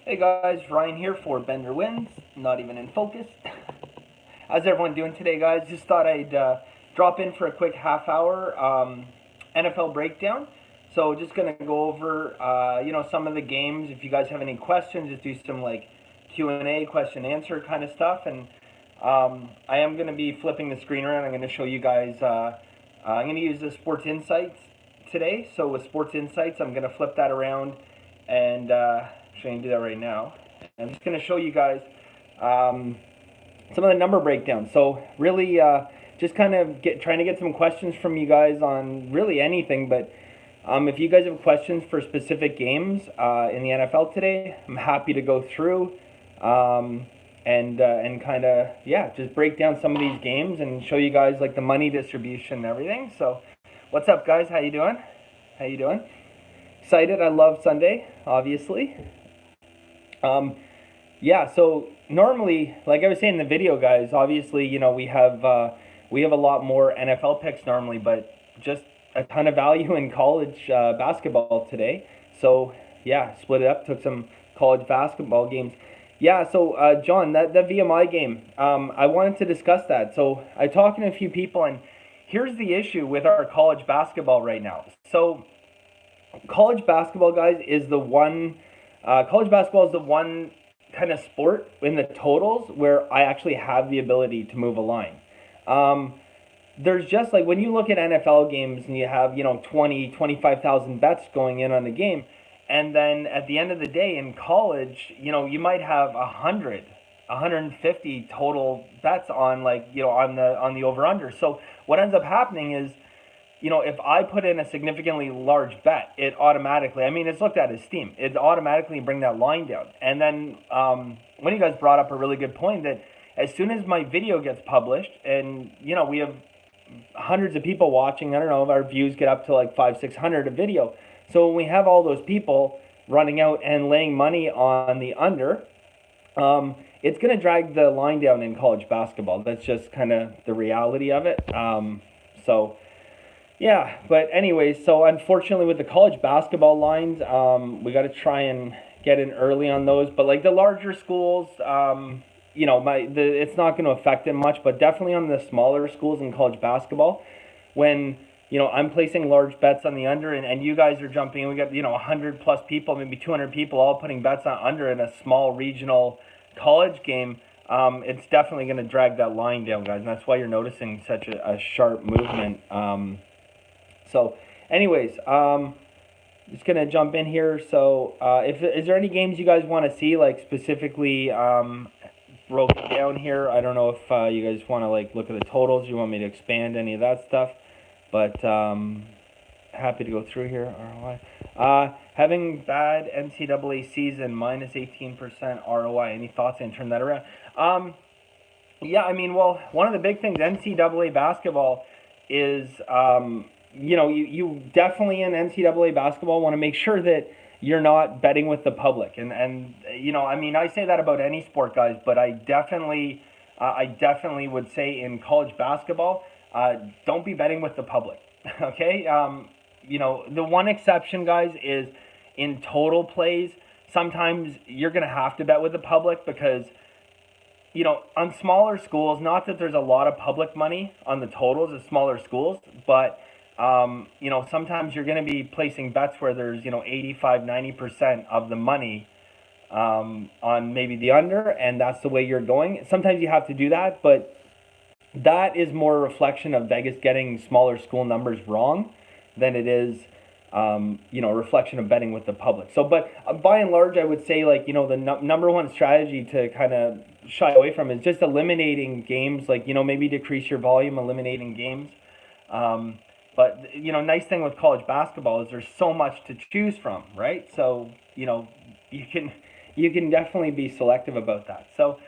Hey guys, Ryan here for Bender Wins, not even in focus. How's everyone doing today, guys? Just thought I'd drop in for a quick half hour NFL breakdown. So just gonna go over some of the games. If you guys have any questions, just do some like Q&A, question answer kind of stuff. And I am gonna be flipping the screen around. I'm gonna show you guys. I'm gonna use the Sports Insights today. So with Sports Insights, I'm gonna flip that around and actually, I can do that right now. I'm just going to show you guys some of the number breakdowns. So really, just kind of trying to get some questions from you guys on really anything. But if you guys have questions for specific games in the NFL today, I'm happy to go through and kind of just break down some of these games and show you guys like the money distribution and everything. So, what's up, guys? How you doing? How you doing? Excited. I love Sunday, obviously. So normally, like I was saying in the video, guys, obviously, we have a lot more NFL picks normally, but just a ton of value in college basketball today. So yeah, split it up, took some college basketball games. Yeah, so John, that VMI game, I wanted to discuss that. So I talked to a few people, and here's the issue with our college basketball right now. So college basketball, guys, is the one. College basketball is the one kind of sport in the totals where I actually have the ability to move a line. There's just like when you look at NFL games and you have 25,000 bets going in on the game, and then at the end of the day in college, you might have 150 total bets on on the over under. So what ends up happening is if I put in a significantly large bet, it automatically, I mean, it's looked at as steam. It automatically bring that line down. And then one of you guys brought up a really good point that as soon as my video gets published and, we have hundreds of people watching, I don't know, if our views get up to like 600 a video. So when we have all those people running out and laying money on the under, it's going to drag the line down in college basketball. That's just kind of the reality of it. Yeah, but anyways, so unfortunately with the college basketball lines, we got to try and get in early on those. But like the larger schools, it's not going to affect it much. But definitely on the smaller schools in college basketball, when I'm placing large bets on the under, and you guys are jumping, we got 100 plus people, maybe 200 people, all putting bets on under in a small regional college game. It's definitely going to drag that line down, guys, and that's why you're noticing such a sharp movement. So, anyways, just gonna jump in here. So, if is there any games you guys want to see, like specifically broken down here? I don't know if you guys want to like look at the totals. You want me to expand any of that stuff, but happy to go through here. ROI. Having bad NCAA season minus 18% ROI. Any thoughts? And turn that around. Yeah, I mean, well, one of the big things NCAA basketball is. You definitely in NCAA basketball want to make sure that you're not betting with the public. And I mean, I say that about any sport, guys, but I definitely would say in college basketball, don't be betting with the public. Okay? The one exception, guys, is in total plays. Sometimes you're going to have to bet with the public because on smaller schools, not that there's a lot of public money on the totals of smaller schools, but sometimes you're going to be placing bets where there's 85, 90% of the money on maybe the under, and that's the way you're going. Sometimes you have to do that, but that is more a reflection of Vegas getting smaller school numbers wrong than it is a reflection of betting with the public. So, but by and large, I would say the number one strategy to kind of shy away from is just eliminating games, maybe decrease your volume, eliminating games. But nice thing with college basketball is there's so much to choose from, right? So you can definitely be selective about that. So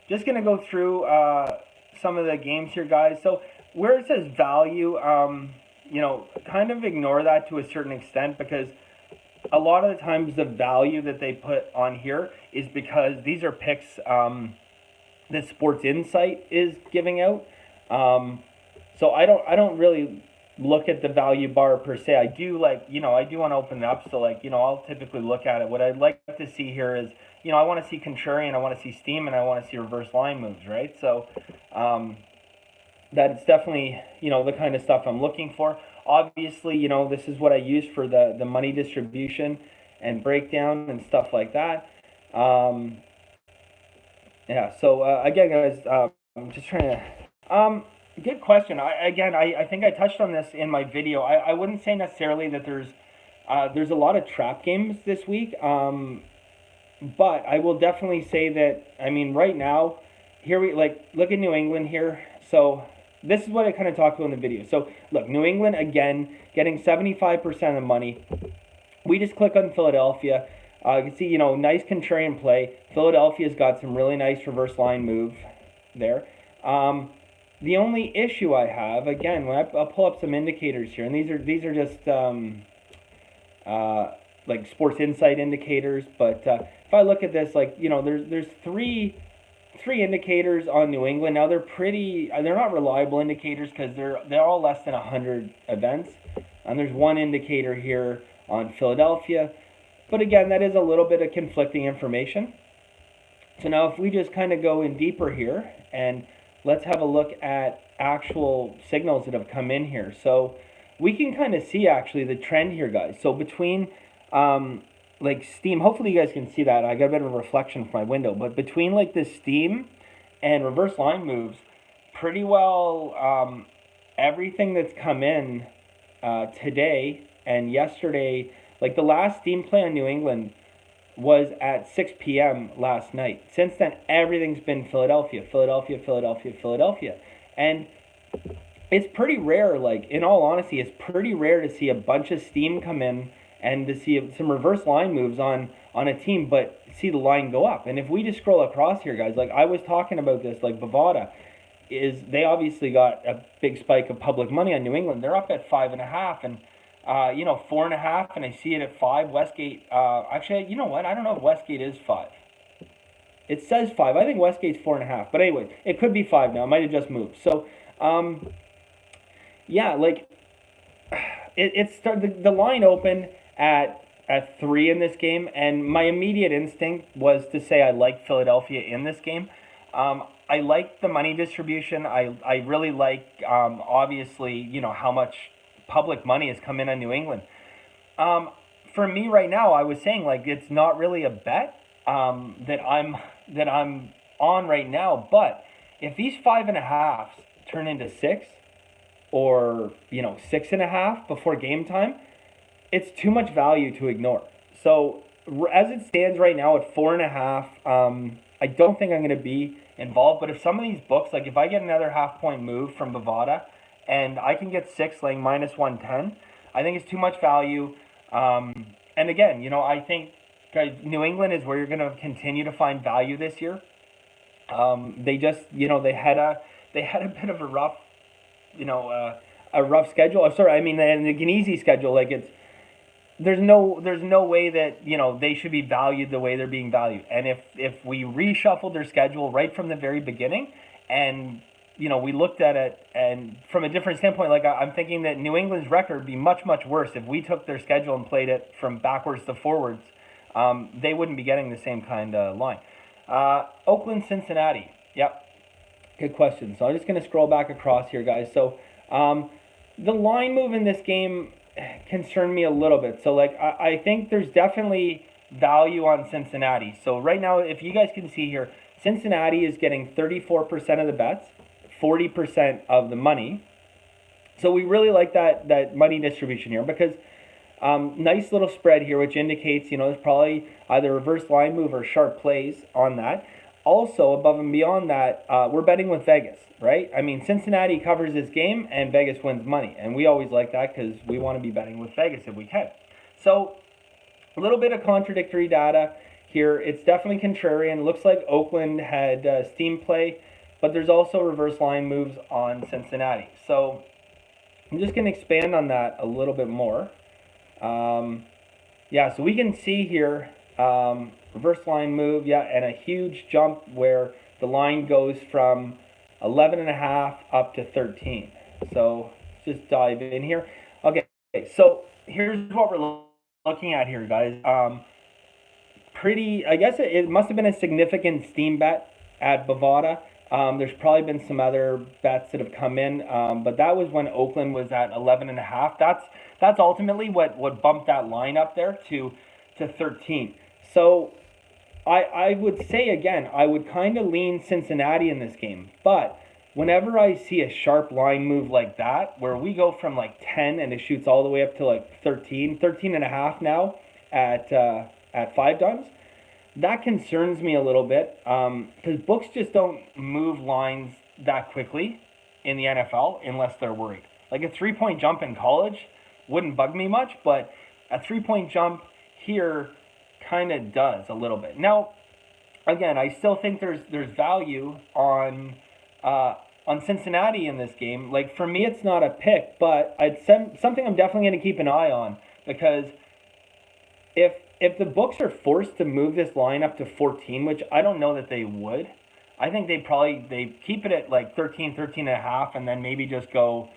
just gonna go through some of the games here, guys. So where it says value, kind of ignore that to a certain extent because a lot of the times the value that they put on here is because these are picks that Sports Insight is giving out. So I don't really look at the value bar per se. I do like, I do want to open it up. So like, I'll typically look at it. What I'd like to see here is, I want to see contrarian, I want to see steam, and I want to see reverse line moves, right? So that's definitely, the kind of stuff I'm looking for. Obviously, this is what I use for the money distribution and breakdown and stuff like that. Yeah, so again, guys, I'm just trying to. Good question. I think I touched on this in my video. I wouldn't say necessarily that there's a lot of trap games this week, but I will definitely say that, I mean, right now, here look at New England here. So this is what I kind of talked about in the video. So look, New England, again, getting 75% of the money. We just click on Philadelphia. You can see, nice contrarian play. Philadelphia's got some really nice reverse line move there. The only issue I have, again, when I'll pull up some indicators here, and these are just like Sports Insight indicators. But if I look at this, like, there's three indicators on New England. Now they're not reliable indicators because they're all less than 100 events, and there's one indicator here on Philadelphia. But again, that is a little bit of conflicting information. So now if we just kind of go in deeper here and let's have a look at actual signals that have come in here. So we can kind of see actually the trend here, guys. So between like steam, hopefully you guys can see that. I got a bit of a reflection from my window, but between like the steam and reverse line moves, pretty well everything that's come in today and yesterday, like the last steam play on New England was at 6 p.m. last night. Since then, everything's been Philadelphia, Philadelphia, Philadelphia, Philadelphia. And it's pretty rare, like, in all honesty, it's pretty rare to see a bunch of steam come in and to see some reverse line moves on a team, but see the line go up. And if we just scroll across here, guys, like I was talking about this, like Bovada, they obviously got a big spike of public money on New England. They're up at 5.5, and 4.5, and I see it at 5. Westgate, actually, you know what? I don't know if Westgate is 5. It says 5. I think Westgate's 4.5. But anyway, it could be 5 now. It might have just moved. So, yeah, like the line opened at 3 in this game, and my immediate instinct was to say I like Philadelphia in this game. I like the money distribution. I really like, obviously, how much public money has come in on New England. For me right now, I was saying like it's not really a bet that I'm on right now. But if these 5.5s turn into 6, or 6.5 before game time, it's too much value to ignore. So as it stands right now at 4.5, I don't think I'm going to be involved. But if some of these books, like if I get another half-point move from Bovada, and I can get 6 laying minus 110, I think it's too much value. And again, I think, guys, New England is where you're going to continue to find value this year. They just, they had a bit of a rough, a rough schedule. I'm sorry, I mean, and an easy schedule. Like there's no way that they should be valued the way they're being valued. And if we reshuffled their schedule right from the very beginning, and we looked at it and from a different standpoint, like I'm thinking that New England's record would be much, much worse if we took their schedule and played it from backwards to forwards. They wouldn't be getting the same kind of line. Oakland, Cincinnati. Yep. Good question. So I'm just going to scroll back across here, guys. So the line move in this game concerned me a little bit. So like I think there's definitely value on Cincinnati. So right now, if you guys can see here, Cincinnati is getting 34% of the bets, 40% of the money. So we really like that money distribution here because nice little spread here, which indicates, there's probably either reverse line move or sharp plays on that. Also, above and beyond that, we're betting with Vegas, right? I mean, Cincinnati covers this game and Vegas wins money. And we always like that because we want to be betting with Vegas if we can. So a little bit of contradictory data here. It's definitely contrarian. Looks like Oakland had steam play, but there's also reverse line moves on Cincinnati. So I'm just going to expand on that a little bit more. Yeah, so we can see here reverse line move, yeah, and a huge jump where the line goes from 11.5 up to 13. So just dive in here. Okay, so here's what we're looking at here, guys. I guess it must have been a significant steam bet at Bovada. There's probably been some other bets that have come in, but that was when Oakland was at 11.5. That's ultimately what bumped that line up there to 13. So I would say again, I would kind of lean Cincinnati in this game, but whenever I see a sharp line move like that, where we go from like 10 and it shoots all the way up to like 13 and a half now at 5 times, that concerns me a little bit because books just don't move lines that quickly in the NFL unless they're worried. Like a 3-point jump in college wouldn't bug me much, but a 3-point jump here kind of does a little bit. Now, again, I still think there's value on Cincinnati in this game. Like for me, it's not a pick, but it's something I'm definitely going to keep an eye on because if the books are forced to move this line up to 14, which I don't know that they would, I think they keep it at like 13 and a half, and then maybe just go,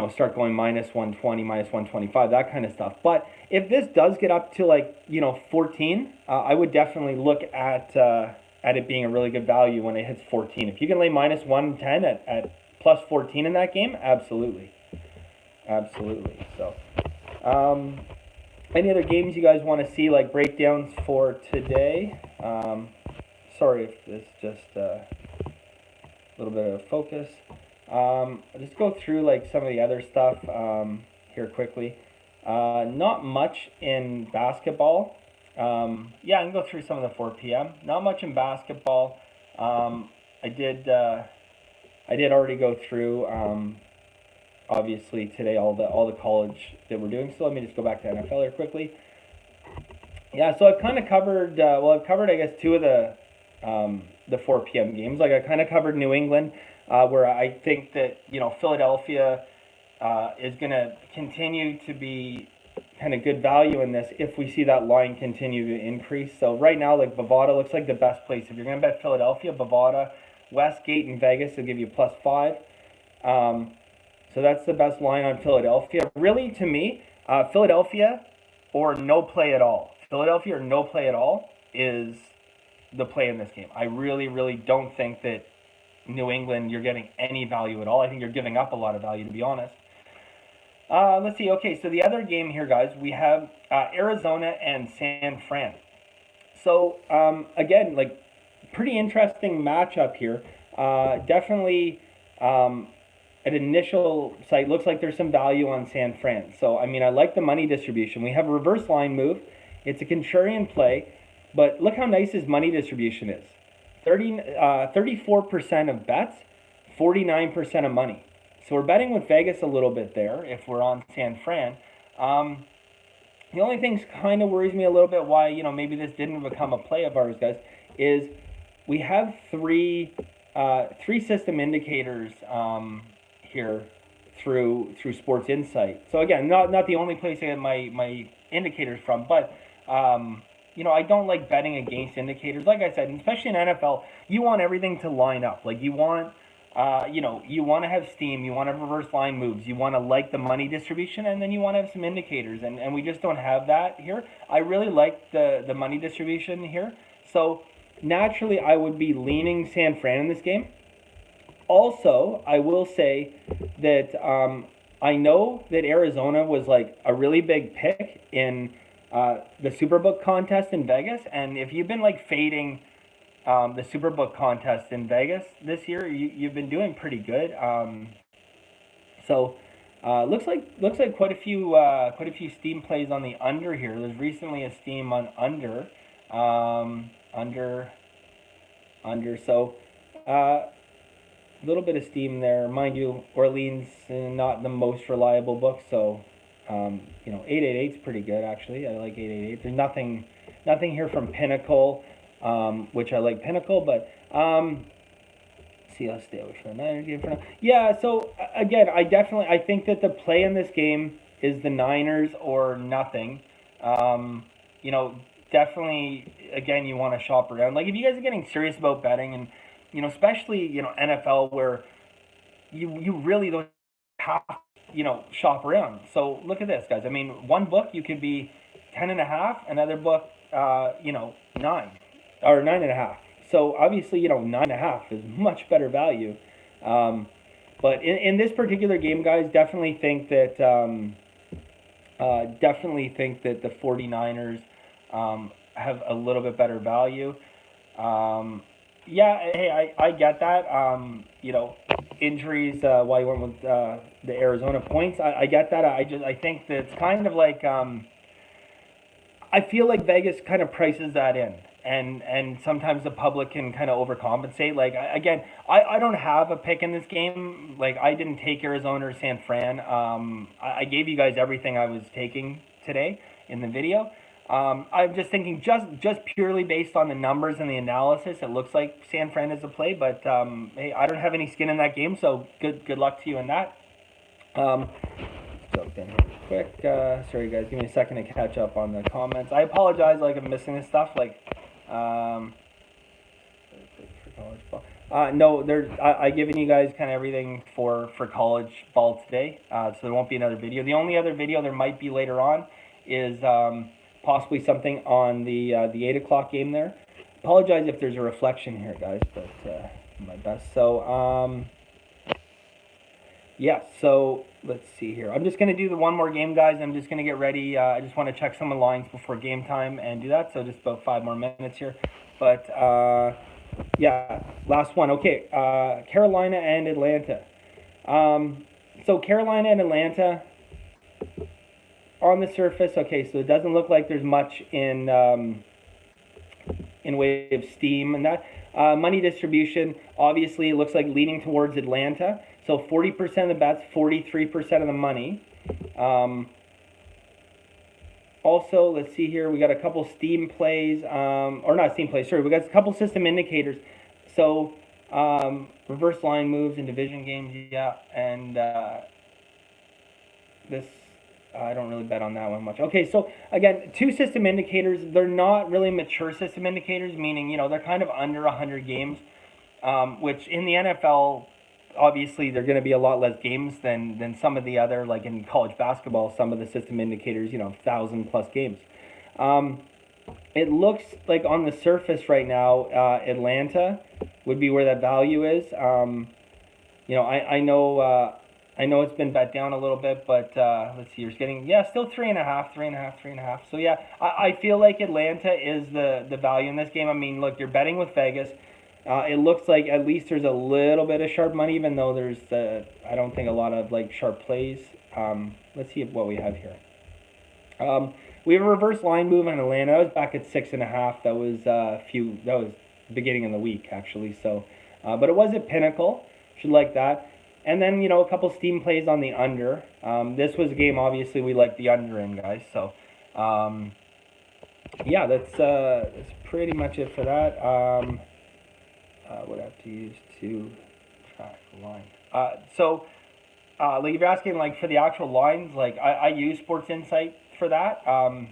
start going minus 120, minus 125, that kind of stuff. But if this does get up to like, 14, I would definitely look at it being a really good value when it hits 14. If you can lay minus 110 at plus 14 in that game, absolutely. Absolutely. So, any other games you guys want to see, like breakdowns for today? Sorry if this just a little bit of focus. I'll just go through like some of the other stuff here quickly. Not much in basketball. I can go through some of the 4 p.m. Not much in basketball. I did already go through obviously today all the college that we're doing. So let me just go back to NFL here quickly. Yeah, so I've kind of covered. I've covered I guess 2 of the 4 p.m. games. Like I kind of covered New England, where I think that Philadelphia is going to continue to be kind of good value in this if we see that line continue to increase. So right now, like Bovada looks like the best place. If you're going to bet Philadelphia, Bovada, Westgate, and Vegas will give you plus 5. So that's the best line on Philadelphia. Really, to me, Philadelphia or no play at all. Philadelphia or no play at all is the play in this game. I really, really don't think that New England, you're getting any value at all. I think you're giving up a lot of value, to be honest. Let's see. Okay, so the other game here, guys, we have Arizona and San Fran. So, again, like, pretty interesting matchup here. Definitely, at initial sight, looks like there's some value on San Fran. So, I mean, I like the money distribution. We have a reverse line move. It's a contrarian play, but look how nice his money distribution is. 34% of bets, 49% of money. So we're betting with Vegas a little bit there if we're on San Fran. The only thing kind of worries me a little bit why, maybe this didn't become a play of ours, guys, is we have three system indicators here through Sports Insight. So again, not the only place I get my indicators from, but I don't like betting against indicators. Like I said, especially in NFL, you want everything to line up. Like you want you want to have steam, you want to have reverse line moves, you want to like the money distribution, and then you want to have some indicators, and we just don't have that here. I really like the money distribution here, so naturally I would be leaning San Fran in this game. Also, I will say that I know that Arizona was like a really big pick in the Superbook contest in Vegas, and if you've been like fading the Superbook contest in Vegas this year, you've been doing pretty good. Looks like quite a few steam plays on the under here. There's recently a steam on under. So a little bit of steam there. Mind you, Orleans not the most reliable book, so 888 is pretty good actually. I like 888. There's nothing here from Pinnacle. Which I like Pinnacle, but see, I'll stay away from the Niners game for now. Yeah, so again, I think that the play in this game is the Niners or nothing. Definitely, again, you want to shop around. Like if you guys are getting serious about betting, and especially NFL where you really don't have to, shop around. So look at this, guys. I mean, one book you could be 10.5, another book, 9 or 9.5. So obviously, 9.5 is much better value. But in this particular game, guys, definitely think that the 49ers have a little bit better value. Yeah, hey, I get that. Injuries, why you went with the Arizona points, I get that. I think that it's kind of like, I feel like Vegas kind of prices that in. And sometimes the public can kind of overcompensate. Like, I don't have a pick in this game. Like, I didn't take Arizona or San Fran. I gave you guys everything I was taking today in the video. I'm just thinking, just purely based on the numbers and the analysis, it looks like San Fran is a play. But hey, I don't have any skin in that game, so good luck to you in that. Jump in here quick. Sorry guys, give me a second to catch up on the comments. I apologize, like I'm missing this stuff. Like, no, I given you guys kind of everything for college ball today. So there won't be another video. The only other video there might be later on is possibly something on the 8 o'clock game there. Apologize if there's a reflection here, guys, but my best. So yeah, so let's see here. I'm just going to do the one more game, guys. I'm just going to get ready. I just want to check some of the lines before game time and do that. So just about 5 more minutes here. But yeah, last one. Okay, Carolina and Atlanta. So Carolina and Atlanta, on the surface, okay, so it doesn't look like there's much in way of steam and that. Money distribution, obviously, it looks like leaning towards Atlanta. So 40% of the bets, 43% of the money. Also, let's see here, we got a couple steam plays, or not steam plays, sorry, we got a couple system indicators. So reverse line moves in division games, yeah, and this, I don't really bet on that one much. Okay, so again, 2 system indicators. They're not really mature system indicators, meaning, they're kind of under 100 games, which in the NFL, obviously, they're going to be a lot less games than some of the other, like in college basketball, some of the system indicators, 1,000+ games. It looks like on the surface right now, Atlanta would be where that value is. I know it's been bet down a little bit, but let's see, you're getting, still 3.5. So yeah, I feel like Atlanta is the value in this game. I mean, look, you're betting with Vegas. It looks like at least there's a little bit of sharp money, even though there's, I don't think a lot of like sharp plays. Let's see what we have here. We have a reverse line move in Atlanta. That was back at 6.5. That was beginning of the week actually. So, but it was at Pinnacle. Should like that. And then, a couple steam plays on the under. This was a game, obviously, we like the under in, guys. So, yeah, that's pretty much it for that. What I have to use to track the line. Like if you're asking, like, for the actual lines, like, I use Sports Insight for that. I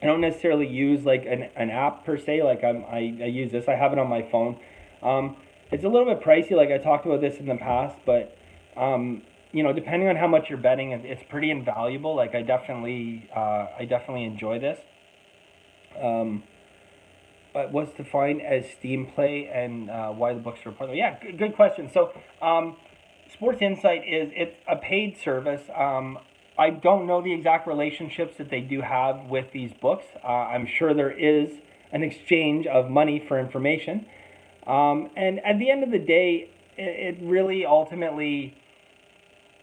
don't necessarily use, like, an app per se. Like, I use this. I have it on my phone. It's a little bit pricey, like I talked about this in the past, but depending on how much you're betting, it's pretty invaluable. Like I definitely enjoy this. But what's defined as steam play and why the books are important? Yeah, good question. So Sports Insight it's a paid service. I don't know the exact relationships that they do have with these books. I'm sure there is an exchange of money for information. And at the end of the day, it really ultimately,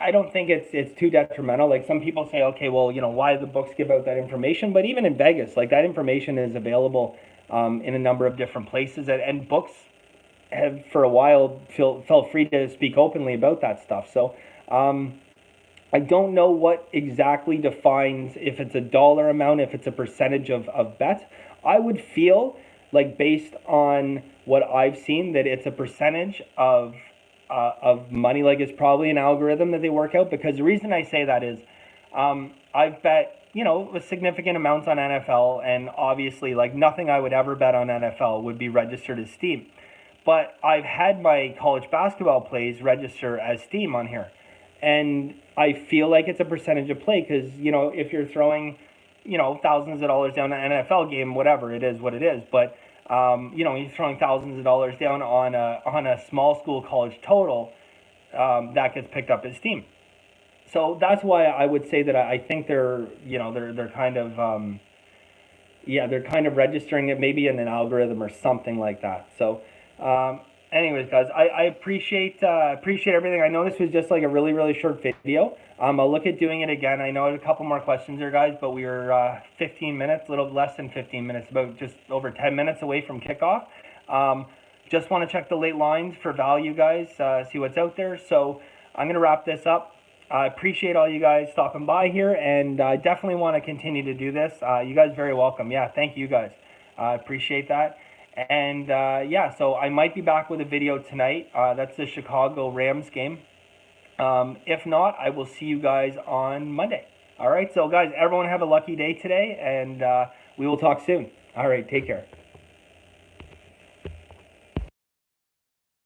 I don't think it's too detrimental. Like some people say, okay, well, why do the books give out that information? But even in Vegas, like that information is available in a number of different places. And books have for a while felt free to speak openly about that stuff. So I don't know what exactly defines if it's a dollar amount, if it's a percentage of bet. I would feel like based on what I've seen, that it's a percentage of money. Like it's probably an algorithm that they work out. Because the reason I say that is, I've bet significant amounts on NFL, and obviously like nothing I would ever bet on NFL would be registered as steam. but I've had my college basketball plays register as Steam on here. And I feel like it's a percentage of play because, if you're throwing, thousands of dollars down an NFL game, whatever, it is what it is. But, you're throwing thousands of dollars down on a small school college total, that gets picked up as Steam. So that's why I would say that I think they're kind of, they're kind of registering it maybe in an algorithm or something like that. So, anyways, guys, I appreciate everything. I know this was just like a really, really short video. I'll look at doing it again. I know I have a couple more questions there, guys, but we were 15 minutes, a little less than 15 minutes, about just over 10 minutes away from kickoff. Just want to check the late lines for value, guys, see what's out there. So I'm going to wrap this up. I appreciate all you guys stopping by here, and I definitely want to continue to do this. You guys are very welcome. Yeah, thank you guys. I appreciate that. And so I might be back with a video tonight. That's the Chicago Rams game. If not, I will see you guys on Monday. All right, so guys, everyone have a lucky day today, and we will talk soon. All right, take care.